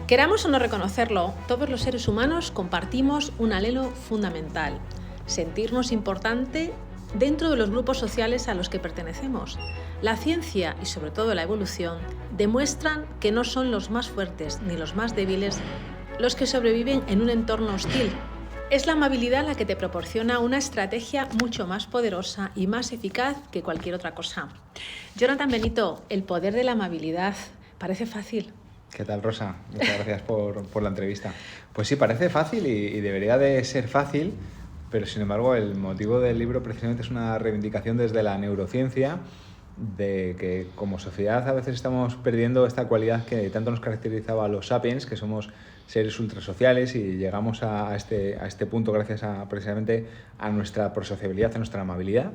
Queramos o no reconocerlo, todos los seres humanos compartimos un anhelo fundamental: sentirnos importante dentro de los grupos sociales a los que pertenecemos. La ciencia y sobre todo la evolución demuestran que no son los más fuertes ni los más débiles los que sobreviven en un entorno hostil. Es la amabilidad la que te proporciona una estrategia mucho más poderosa y más eficaz que cualquier otra cosa. Jonathan Benito, el poder de la amabilidad. Parece fácil. ¿Qué tal, Rosa? Muchas gracias por la entrevista. Pues sí, parece fácil y debería de ser fácil, pero sin embargo el motivo del libro precisamente es una reivindicación desde la neurociencia de que como sociedad a veces estamos perdiendo esta cualidad que tanto nos caracterizaba a los sapiens, que somos seres ultrasociales y llegamos a este punto gracias precisamente a nuestra prosociabilidad, a nuestra amabilidad.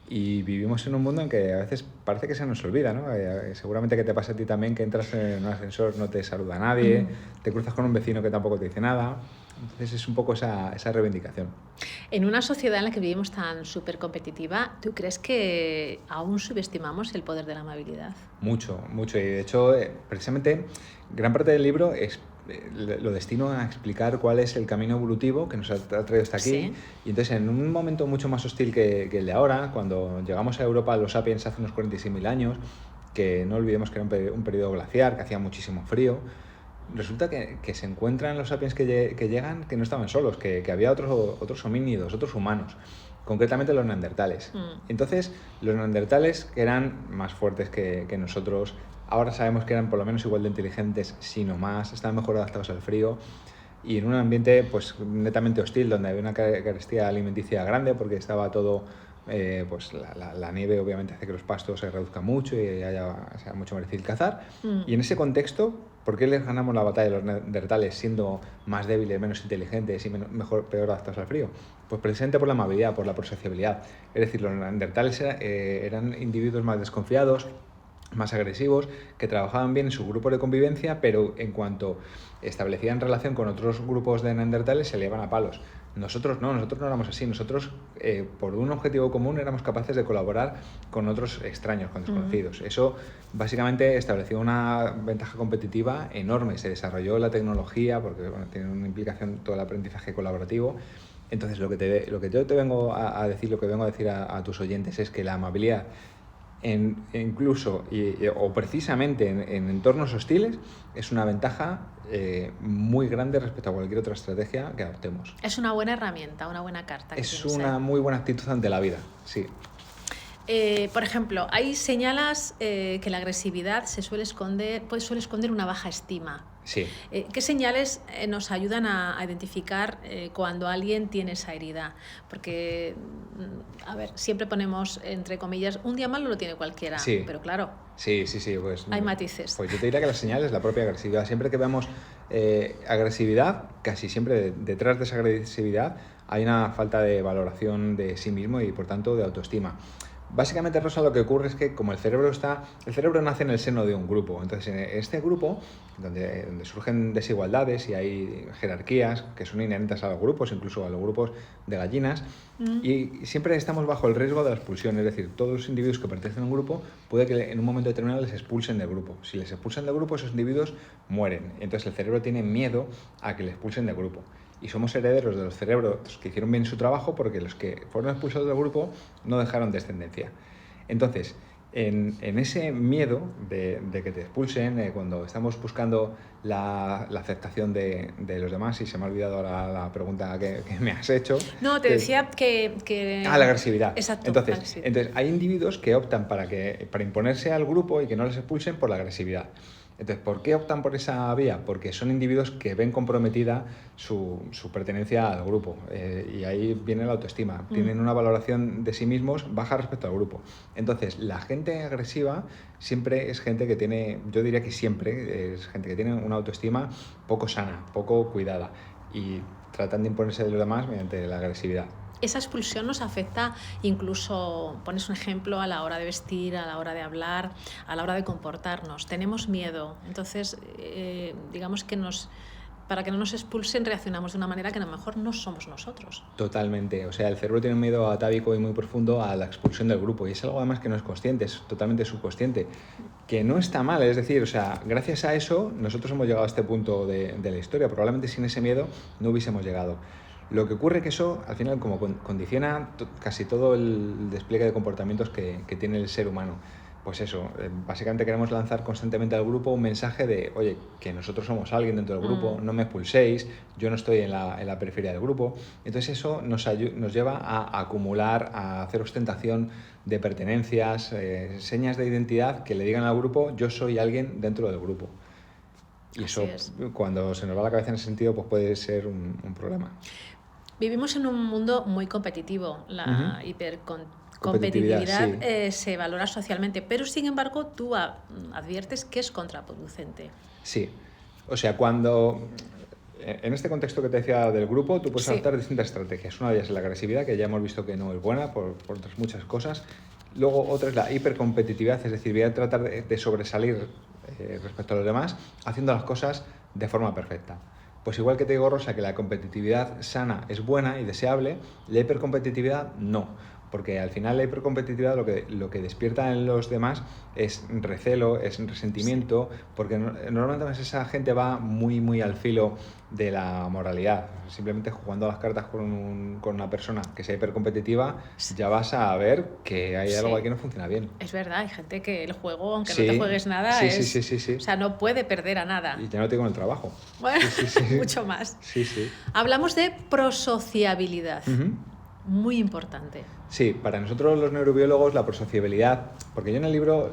Y vivimos en un mundo en que a veces parece que se nos olvida, ¿no? Seguramente que te pasa a ti también, que entras en un ascensor, no te saluda nadie, te cruzas con un vecino que tampoco te dice nada. Entonces es un poco esa reivindicación. En una sociedad en la que vivimos tan súper competitiva, ¿tú crees que aún subestimamos el poder de la amabilidad? Mucho, mucho. Y de hecho, precisamente, gran parte del libro lo destino a explicar cuál es el camino evolutivo que nos ha traído hasta aquí. Sí. Y entonces, en un momento mucho más hostil que el de ahora, cuando llegamos a Europa, los sapiens hace unos 46.000 años, que no olvidemos que era un periodo glaciar, que hacía muchísimo frío, resulta que se encuentran los sapiens que llegan que no estaban solos, que había otros homínidos, otros humanos, concretamente los neandertales. Entonces, los neandertales, que eran más fuertes que nosotros, ahora sabemos que eran por lo menos igual de inteligentes, si no más, estaban mejor adaptados al frío, y en un ambiente pues netamente hostil, donde había una carestía alimenticia grande, porque estaba todo... pues la nieve obviamente hace que los pastos se reduzcan mucho y sea mucho más difícil cazar. Y en ese contexto, ¿por qué les ganamos la batalla a los neandertales siendo más débiles, menos inteligentes y peor adaptados al frío? Pues precisamente por la amabilidad, por la prosociabilidad. Es decir, los neandertales eran individuos más desconfiados, más agresivos, que trabajaban bien en su grupo de convivencia, pero en cuanto establecían relación con otros grupos de neandertales se le iban a palos. Nosotros no éramos así. Nosotros, por un objetivo común, éramos capaces de colaborar con otros extraños, con desconocidos. Eso básicamente estableció una ventaja competitiva enorme. Se desarrolló la tecnología, porque tiene una implicación todo el aprendizaje colaborativo. Entonces, lo que yo te vengo a decir, lo que vengo a decir a tus oyentes es que la amabilidad, incluso o precisamente en entornos hostiles, es una ventaja muy grande respecto a cualquier otra estrategia que adoptemos. Es una buena herramienta, una buena carta. Es una muy buena actitud ante la vida, sí. Por ejemplo, ahí señalas que la agresividad suele esconder una baja estima. Sí. ¿Qué señales nos ayudan a identificar cuando alguien tiene esa herida? Porque, a ver, siempre ponemos, entre comillas, un día malo lo tiene cualquiera, sí. Pero claro, sí, pues, hay matices. Pues yo te diría que la señal es la propia agresividad. Siempre que veamos agresividad, casi siempre detrás de esa agresividad hay una falta de valoración de sí mismo y, por tanto, de autoestima. Básicamente, Rosa, lo que ocurre es que como el cerebro nace en el seno de un grupo. Entonces, en este grupo, donde surgen desigualdades y hay jerarquías que son inherentes a los grupos, incluso a los grupos de gallinas, y siempre estamos bajo el riesgo de la expulsión. Es decir, todos los individuos que pertenecen a un grupo puede que en un momento determinado les expulsen del grupo. Si les expulsan del grupo, esos individuos mueren. Entonces, el cerebro tiene miedo a que les expulsen del grupo. Y somos herederos de los cerebros que hicieron bien su trabajo, porque los que fueron expulsados del grupo no dejaron descendencia. Entonces, en ese miedo de que te expulsen, cuando estamos buscando la aceptación de los demás, y se me ha olvidado ahora la pregunta que me has hecho. No, te decía que... la agresividad. Exacto. Entonces, hay individuos que optan para imponerse al grupo y que no les expulsen por la agresividad. Entonces, ¿por qué optan por esa vía? Porque son individuos que ven comprometida su pertenencia al grupo, y ahí viene la autoestima. Tienen una valoración de sí mismos baja respecto al grupo. Entonces, la gente agresiva siempre es gente que tiene, yo diría que siempre es gente que tiene una autoestima poco sana, poco cuidada, y tratan de imponerse de los demás mediante la agresividad. Esa expulsión nos afecta, incluso, pones un ejemplo, a la hora de vestir, a la hora de hablar, a la hora de comportarnos. Tenemos miedo, entonces digamos que nos para que no nos expulsen, reaccionamos de una manera que a lo mejor no somos nosotros. Totalmente. O sea, el cerebro tiene un miedo atávico y muy profundo a la expulsión del grupo. Y es algo además que no es consciente, es totalmente subconsciente. Que no está mal, es decir, o sea, gracias a eso nosotros hemos llegado a este punto de la historia. Probablemente sin ese miedo no hubiésemos llegado. Lo que ocurre es que eso, al final, como condiciona casi todo el despliegue de comportamientos que tiene el ser humano. Pues eso, básicamente queremos lanzar constantemente al grupo un mensaje de, oye, que nosotros somos alguien dentro del grupo, no me expulséis, yo no estoy en la periferia del grupo. Entonces eso nos lleva a acumular, a hacer ostentación de pertenencias, señas de identidad que le digan al grupo, yo soy alguien dentro del grupo. Y eso, cuando se nos va la cabeza en ese sentido, pues puede ser un problema. Vivimos en un mundo muy competitivo, la hipercompetitividad sí. Se valora socialmente, pero sin embargo tú adviertes que es contraproducente. Sí, o sea, cuando en este contexto que te decía del grupo, tú puedes adoptar distintas estrategias. Una de ellas es la agresividad, que ya hemos visto que no es buena por otras muchas cosas. Luego otra es la hipercompetitividad, es decir, voy a tratar de sobresalir respecto a los demás haciendo las cosas de forma perfecta. Pues igual que te digo, Rosa, que la competitividad sana es buena y deseable, la hipercompetitividad no. Porque al final la hipercompetitividad lo que despierta en los demás es recelo, es resentimiento, porque normalmente esa gente va muy, muy al filo de la moralidad. Simplemente jugando a las cartas con una persona que sea hipercompetitiva, ya vas a ver que hay algo aquí que no funciona bien. Es verdad, hay gente que el juego, aunque no te juegues nada, sí. O sea, no puede perder a nada. Y ya no te digo en el trabajo. Bueno, mucho más. Sí. Hablamos de prosociabilidad. Muy importante. Sí, para nosotros los neurobiólogos la prosociabilidad, porque yo en el libro,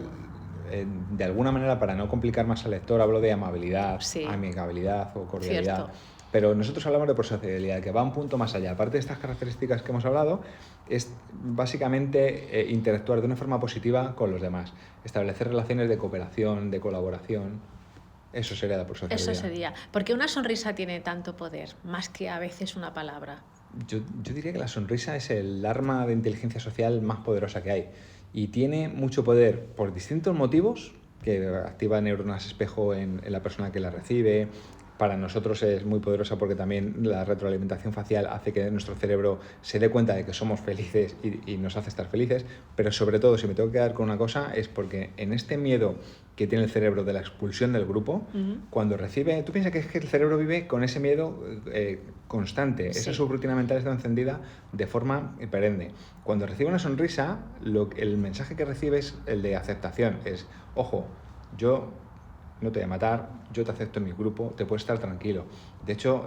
de alguna manera, para no complicar más al lector, hablo de amabilidad, amigabilidad o cordialidad. Cierto. Pero nosotros hablamos de prosociabilidad, que va un punto más allá. Aparte de estas características que hemos hablado, es básicamente interactuar de una forma positiva con los demás, establecer relaciones de cooperación, de colaboración. Eso sería la prosociabilidad. Eso sería. Porque una sonrisa tiene tanto poder, más que a veces una palabra. Yo diría que la sonrisa es el arma de inteligencia social más poderosa que hay y tiene mucho poder por distintos motivos, que activa neuronas espejo en la persona que la recibe. Para nosotros es muy poderosa porque también la retroalimentación facial hace que nuestro cerebro se dé cuenta de que somos felices y nos hace estar felices, pero sobre todo, si me tengo que quedar con una cosa, es porque en este miedo que tiene el cerebro de la expulsión del grupo, cuando recibe, tú piensas que es que el cerebro vive con ese miedo constante, esa subrutina mental está encendida de forma perenne. Cuando recibe una sonrisa, el mensaje que recibe es el de aceptación, es, ojo, yo no te voy a matar, yo te acepto en mi grupo, te puedes estar tranquilo. De hecho,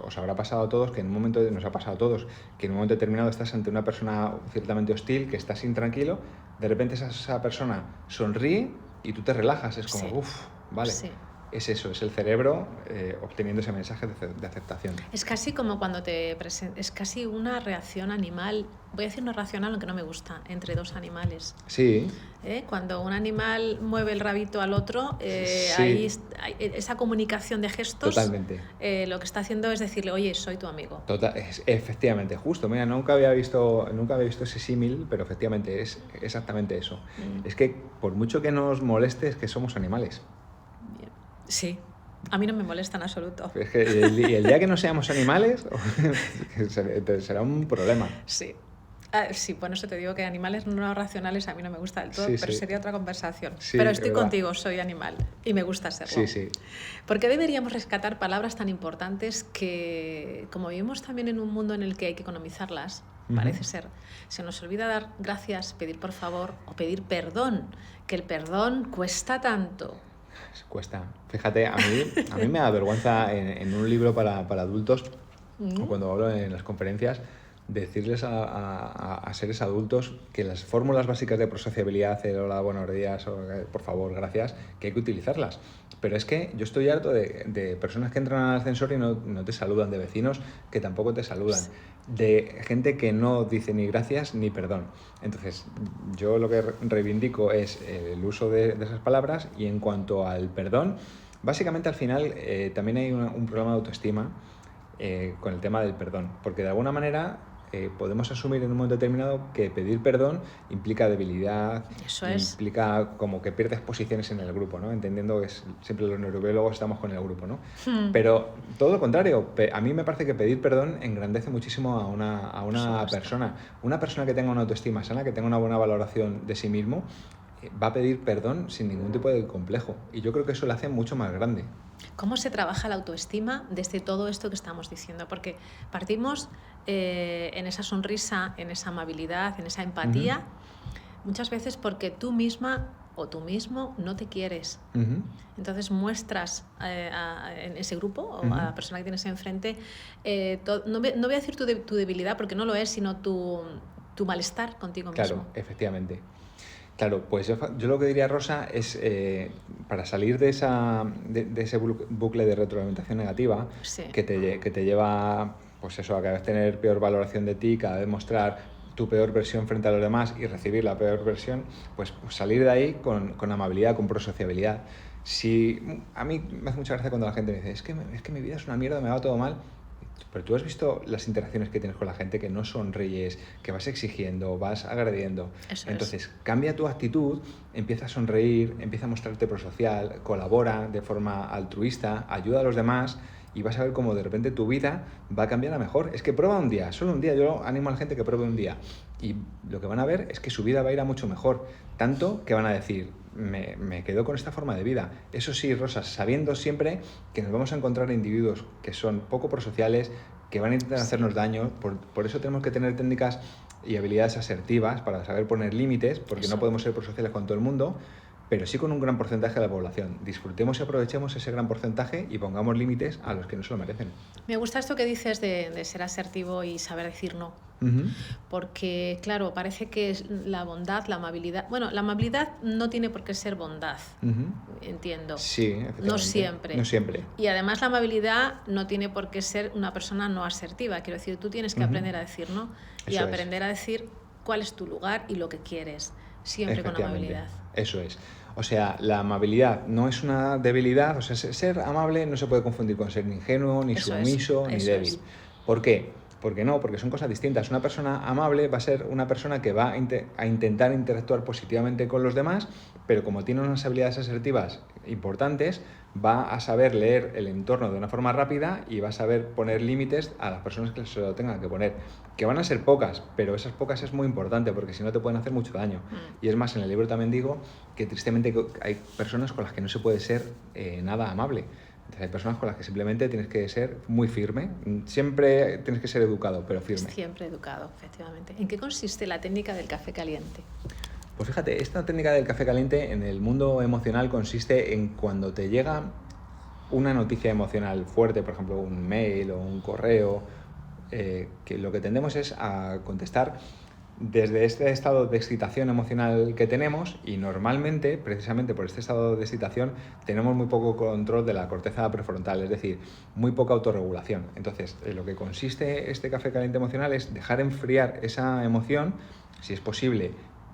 os habrá pasado a todos, que en un momento, nos ha pasado a todos, que en un momento determinado estás ante una persona ciertamente hostil, que estás intranquilo, de repente esa persona sonríe y tú te relajas, es como, vale. Sí. Es eso, es el cerebro obteniendo ese mensaje de aceptación. Es casi como cuando es casi una reacción animal, voy a decir no racional, aunque no me gusta, entre dos animales. Sí. Cuando un animal mueve el rabito al otro, hay esa comunicación de gestos. Totalmente. Lo que está haciendo es decirle, oye, soy tu amigo. Efectivamente, justo. Mira, nunca había visto ese símil, pero efectivamente es exactamente eso. Es que por mucho que nos moleste, es que somos animales. Sí, a mí no me molesta en absoluto. Es que el día que no seamos animales será un problema. Sí. Sí, bueno, eso te digo que animales no racionales a mí no me gusta del todo, pero sería otra conversación. Pero estoy contigo, soy animal y me gusta serlo. Sí. ¿Por qué deberíamos rescatar palabras tan importantes que, como vivimos también en un mundo en el que hay que economizarlas, parece ser, se nos olvida dar gracias, pedir por favor o pedir perdón, que el perdón cuesta tanto? Cuesta. Fíjate, a mí me da vergüenza en un libro para adultos, o cuando hablo en las conferencias, decirles a seres adultos que las fórmulas básicas de prosociabilidad, el hola, buenos días, o por favor, gracias, que hay que utilizarlas. Pero es que yo estoy harto de personas que entran al ascensor y no te saludan, de vecinos que tampoco te saludan, de gente que no dice ni gracias ni perdón. Entonces, yo lo que reivindico es el uso de esas palabras, y en cuanto al perdón, básicamente al final también hay un problema de autoestima con el tema del perdón, porque de alguna manera podemos asumir en un momento determinado que pedir perdón implica debilidad, Eso es. implica como que pierdes posiciones en el grupo, ¿no? Entendiendo que siempre los neurobiólogos estamos con el grupo, ¿no? Pero todo lo contrario, a mí me parece que pedir perdón engrandece muchísimo a una persona. Una persona que tenga una autoestima sana, que tenga una buena valoración de sí mismo, va a pedir perdón sin ningún tipo de complejo. Y yo creo que eso lo hace mucho más grande. ¿Cómo se trabaja la autoestima desde todo esto que estamos diciendo? Porque partimos en esa sonrisa, en esa amabilidad, en esa empatía, muchas veces porque tú misma o tú mismo no te quieres. Entonces muestras en ese grupo o a la persona que tienes enfrente, no voy a decir tu debilidad porque no lo es, sino tu malestar contigo mismo. Claro, efectivamente. Claro, pues yo lo que diría, Rosa, es para salir de ese bucle de retroalimentación negativa, sí, que te lleva, pues eso, a cada vez tener peor valoración de ti, cada vez mostrar tu peor versión frente a los demás y recibir la peor versión, pues salir de ahí con amabilidad, con prosociabilidad. A mí me hace mucha gracia cuando la gente me dice, es que mi vida es una mierda, me va todo mal. Pero tú has visto las interacciones que tienes con la gente, que no sonríes, que vas exigiendo, vas agrediendo. Entonces, cambia tu actitud, empieza a sonreír, empieza a mostrarte prosocial, colabora de forma altruista, ayuda a los demás y vas a ver cómo de repente tu vida va a cambiar a mejor. Es que prueba un día, solo un día. Yo animo a la gente que pruebe un día. Y lo que van a ver es que su vida va a ir a mucho mejor. Tanto que van a decir, me quedo con esta forma de vida. Eso sí, Rosa, sabiendo siempre que nos vamos a encontrar individuos que son poco prosociales, que van a intentar hacernos daño. Por eso tenemos que tener técnicas y habilidades asertivas para saber poner límites, porque no podemos ser prosociales con todo el mundo, pero sí con un gran porcentaje de la población. Disfrutemos y aprovechemos ese gran porcentaje y pongamos límites a los que no se lo merecen. Me gusta esto que dices de ser asertivo y saber decir no. Porque, claro, parece que la bondad, la amabilidad... Bueno, la amabilidad no tiene por qué ser bondad, entiendo. Sí, efectivamente. No siempre. No siempre. Y además la amabilidad no tiene por qué ser una persona no asertiva. Quiero decir, tú tienes que aprender a decir no y aprender a decir cuál es tu lugar y lo que quieres, siempre con amabilidad. Eso es. O sea, la amabilidad no es una debilidad, o sea, ser amable no se puede confundir con ser ni ingenuo, ni sumiso, ni débil. ¿Por qué? Porque no, porque son cosas distintas. Una persona amable va a ser una persona que va a intentar interactuar positivamente con los demás, pero como tiene unas habilidades asertivas importantes, va a saber leer el entorno de una forma rápida y va a saber poner límites a las personas que se lo tengan que poner. Que van a ser pocas, pero esas pocas es muy importante porque si no te pueden hacer mucho daño. Y es más, en el libro también digo que tristemente hay personas con las que no se puede ser nada amable. Entonces, hay personas con las que simplemente tienes que ser muy firme. Siempre tienes que ser educado, pero firme. Siempre educado, efectivamente. ¿En qué consiste la técnica del café caliente? Pues fíjate, esta técnica del café caliente en el mundo emocional consiste en cuando te llega una noticia emocional fuerte, por ejemplo, un mail o un correo, que lo que tendemos es a contestar desde este estado de excitación emocional que tenemos, y normalmente, precisamente por este estado de excitación, tenemos muy poco control de la corteza prefrontal, es decir, muy poca autorregulación. Entonces, lo que consiste este café caliente emocional es dejar enfriar esa emoción, si es posible,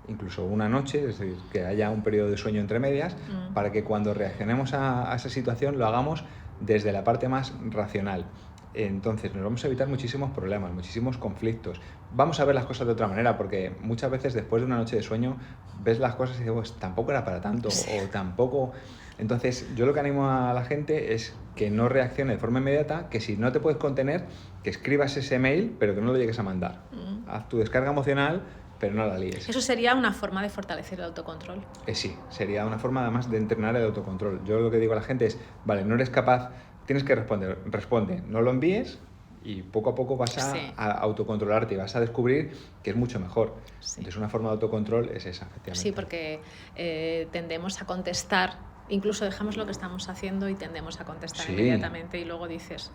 incluso una noche, es decir, que haya un periodo de sueño entre medias, para que cuando reaccionemos a esa situación lo hagamos desde la parte más racional. Entonces nos vamos a evitar muchísimos problemas, muchísimos conflictos. Vamos a ver las cosas de otra manera, porque muchas veces después de una noche de sueño ves las cosas y dices, pues tampoco era para tanto, o tampoco... Entonces yo lo que animo a la gente es que no reaccione de forma inmediata, que si no te puedes contener, que escribas ese mail, pero que no lo llegues a mandar. Haz tu descarga emocional, pero no la líes. ¿Eso sería una forma de fortalecer el autocontrol? Sí, sería una forma además de entrenar el autocontrol. Yo lo que digo a la gente es, vale, no eres capaz... Tienes que responder, responde, no lo envíes y poco a poco vas a autocontrolarte y vas a descubrir que es mucho mejor. Entonces una forma de autocontrol es esa, efectivamente. Sí, porque tendemos a contestar, incluso dejamos lo que estamos haciendo y tendemos a contestar inmediatamente y luego dices,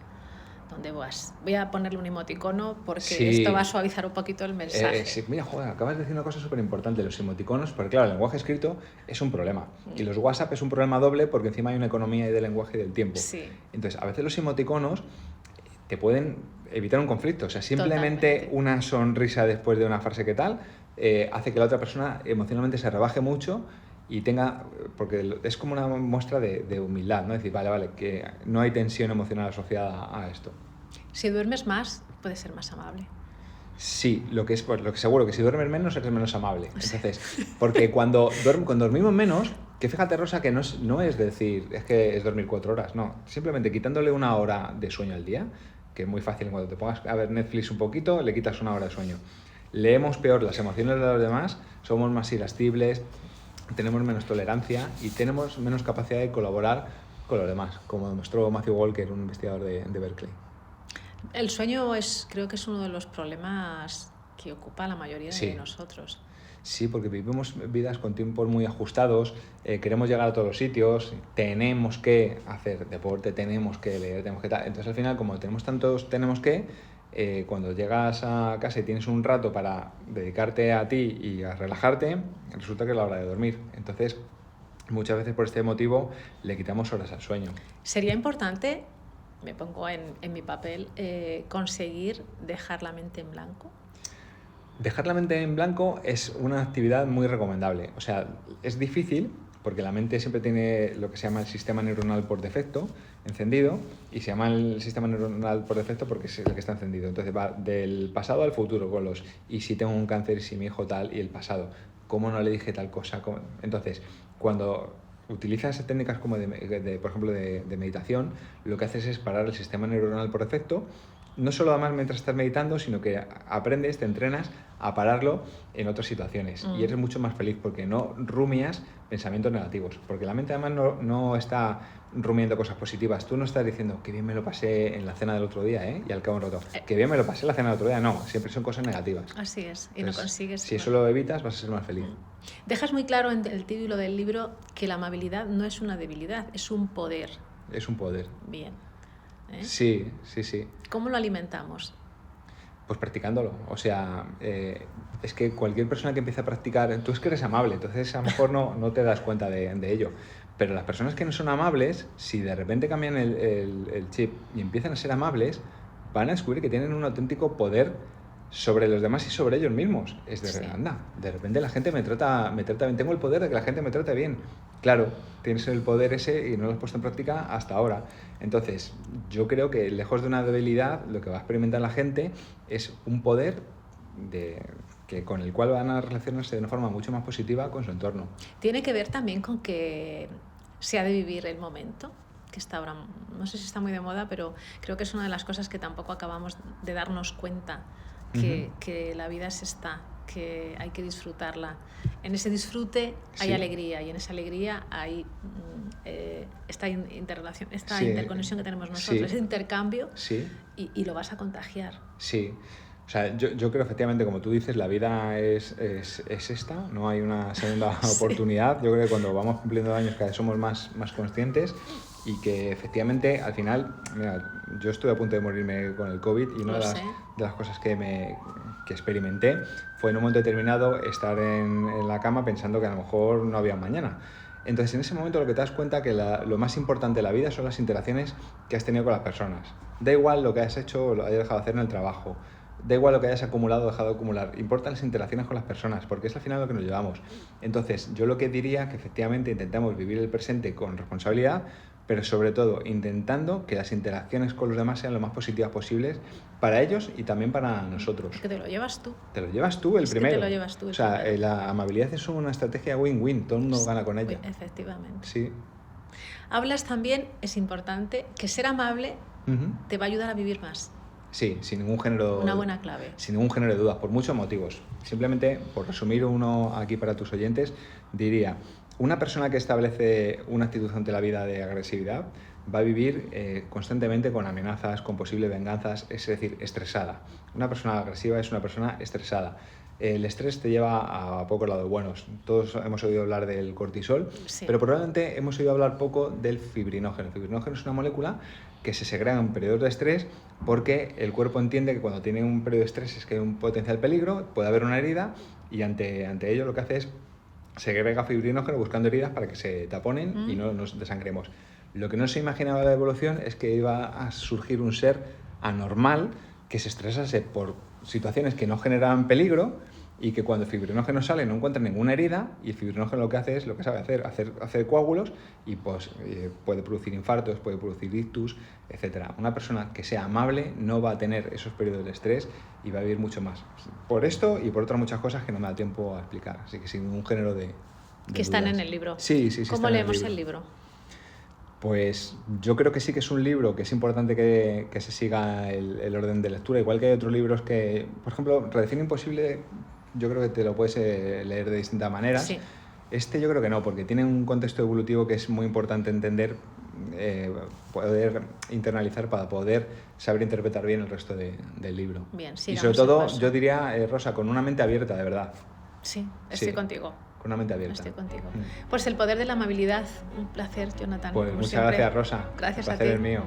¿dónde vas? Voy a ponerle un emoticono porque esto va a suavizar un poquito el mensaje. Mira, joder, acabas de decir una cosa súper importante, los emoticonos, porque claro, el lenguaje escrito es un problema. Y los WhatsApp es un problema doble porque encima hay una economía ahí del lenguaje y del tiempo. Entonces, a veces los emoticonos te pueden evitar un conflicto. O sea, simplemente una sonrisa después de una frase que tal hace que la otra persona emocionalmente se rebaje mucho y tenga, porque es como una muestra de humildad, ¿no? Decir, vale, que no hay tensión emocional asociada a esto. Si duermes más, puedes ser más amable. Sí, lo que es, pues, lo que seguro que si duermes menos eres menos amable. Entonces, porque cuando dormimos menos, que fíjate, Rosa, que no es decir, es que es dormir 4 horas, no. Simplemente quitándole 1 hora de sueño al día, que es muy fácil, cuando te pongas a ver Netflix un poquito, le quitas 1 hora de sueño. Leemos peor las emociones de los demás, somos más irascibles, tenemos menos tolerancia y tenemos menos capacidad de colaborar con los demás, como demostró Matthew Walker, un investigador de Berkeley. El sueño creo que es uno de los problemas que ocupa a la mayoría de nosotros. Sí, porque vivimos vidas con tiempos muy ajustados, queremos llegar a todos los sitios, tenemos que hacer deporte, tenemos que leer, tenemos que tal. Entonces al final, como tenemos tantos cuando llegas a casa y tienes un rato para dedicarte a ti y a relajarte, resulta que es la hora de dormir. Entonces, muchas veces por este motivo le quitamos horas al sueño. Sería importante, me pongo en mi papel, conseguir dejar la mente en blanco. Dejar la mente en blanco es una actividad muy recomendable. O sea, es difícil porque la mente siempre tiene lo que se llama el sistema neuronal por defecto encendido, y se llama el sistema neuronal por defecto porque es el que está encendido. Entonces va del pasado al futuro con los y si tengo un cáncer, y si mi hijo tal, y el pasado. ¿Cómo no le dije tal cosa? Entonces, cuando utilizas técnicas como por ejemplo, de meditación, lo que haces es parar el sistema neuronal por defecto. No solo además mientras estás meditando, sino que aprendes, te entrenas a pararlo en otras situaciones y eres mucho más feliz porque no rumias pensamientos negativos, porque la mente además no está rumiando cosas positivas. Tú no estás diciendo que bien me lo pasé en la cena del otro día, y al cabo de un rato, que bien me lo pasé en la cena del otro día. No, siempre son cosas negativas. Así es, y entonces, no consigues. Si eso lo evitas, vas a ser más feliz. Dejas muy claro en el título del libro que la amabilidad no es una debilidad, es un poder. Es un poder. Bien. Sí. ¿Cómo lo alimentamos? Pues practicándolo. O sea, es que cualquier persona que empiece a practicar, tú es que eres amable, entonces a lo mejor no te das cuenta de ello. Pero las personas que no son amables, si de repente cambian el chip y empiezan a ser amables, van a descubrir que tienen un auténtico poder sobre los demás y sobre ellos mismos. Anda, de repente la gente me trata bien, tengo el poder de que la gente me trate bien. Claro, tienes el poder ese y no lo has puesto en práctica hasta ahora. Entonces, yo creo que lejos de una debilidad, lo que va a experimentar la gente es un poder con el cual van a relacionarse de una forma mucho más positiva con su entorno. Tiene que ver también con que se ha de vivir el momento, que está ahora, no sé si está muy de moda, pero creo que es una de las cosas que tampoco acabamos de darnos cuenta, que la vida es esta, que hay que disfrutarla. En ese disfrute hay alegría, y en esa alegría hay esta interconexión que tenemos nosotros, ese intercambio, y lo vas a contagiar. Sí. O sea, yo creo efectivamente, como tú dices, la vida es esta, no hay una segunda oportunidad. Yo creo que cuando vamos cumpliendo años cada vez somos más conscientes, y que efectivamente al final, mira, yo estuve a punto de morirme con el COVID, y una de las cosas que experimenté fue en un momento determinado estar en la cama pensando que a lo mejor no había mañana. Entonces en ese momento lo que te das cuenta que lo más importante de la vida son las interacciones que has tenido con las personas. Da igual lo que hayas hecho o lo hayas dejado de hacer en el trabajo. Da igual lo que hayas acumulado o dejado de acumular, importan las interacciones con las personas, porque es al final lo que nos llevamos. Entonces, yo lo que diría que efectivamente intentamos vivir el presente con responsabilidad, pero sobre todo intentando que las interacciones con los demás sean lo más positivas posibles para ellos y también para nosotros. Que te lo llevas tú. Te lo llevas tú el primero. Que te lo llevas tú el primero. La amabilidad es una estrategia win-win, todo el mundo gana con ella. Efectivamente. Sí. Hablas también, es importante, que ser amable te va a ayudar a vivir más. Sí, sin ningún género. Una buena clave. Sin ningún género de dudas, por muchos motivos. Simplemente, por resumir uno aquí para tus oyentes, diría: una persona que establece una actitud ante la vida de agresividad va a vivir constantemente con amenazas, con posibles venganzas, es decir, estresada. Una persona agresiva es una persona estresada. El estrés te lleva a pocos lados buenos. Todos hemos oído hablar del cortisol, pero probablemente hemos oído hablar poco del fibrinógeno. El fibrinógeno es una molécula que se segrega en periodos de estrés porque el cuerpo entiende que cuando tiene un periodo de estrés es que hay un potencial peligro, puede haber una herida, y ante ello lo que hace es segrega fibrinógeno buscando heridas para que se taponen y no nos desangremos. Lo que no se imaginaba la evolución es que iba a surgir un ser anormal que se estresase por situaciones que no generaban peligro y que cuando el fibrinógeno sale no encuentra ninguna herida y el fibrinógeno lo que hace es lo que sabe hacer coágulos y pues puede producir infartos, puede producir ictus, etc. Una persona que sea amable no va a tener esos periodos de estrés y va a vivir mucho más. Por esto y por otras muchas cosas que no me da tiempo a explicar, así que sin ningún género de que están dudas. en el libro. Sí. ¿Cómo leemos el libro? Pues yo creo que sí que es un libro que es importante que se siga el orden de lectura, igual que hay otros libros que, por ejemplo, Redefine Imposible, yo creo que te lo puedes leer de distintas maneras. Sí. Este yo creo que no, porque tiene un contexto evolutivo que es muy importante entender, poder internalizar para poder saber interpretar bien el resto del libro. Bien, y sobre todo, yo diría, Rosa, con una mente abierta, de verdad. Sí, estoy contigo. Con una mente abierta. Estoy contigo. Pues el poder de la amabilidad. Un placer, Jonathan. Pues muchas siempre. gracias, Rosa. Gracias a ti. El placer es mío.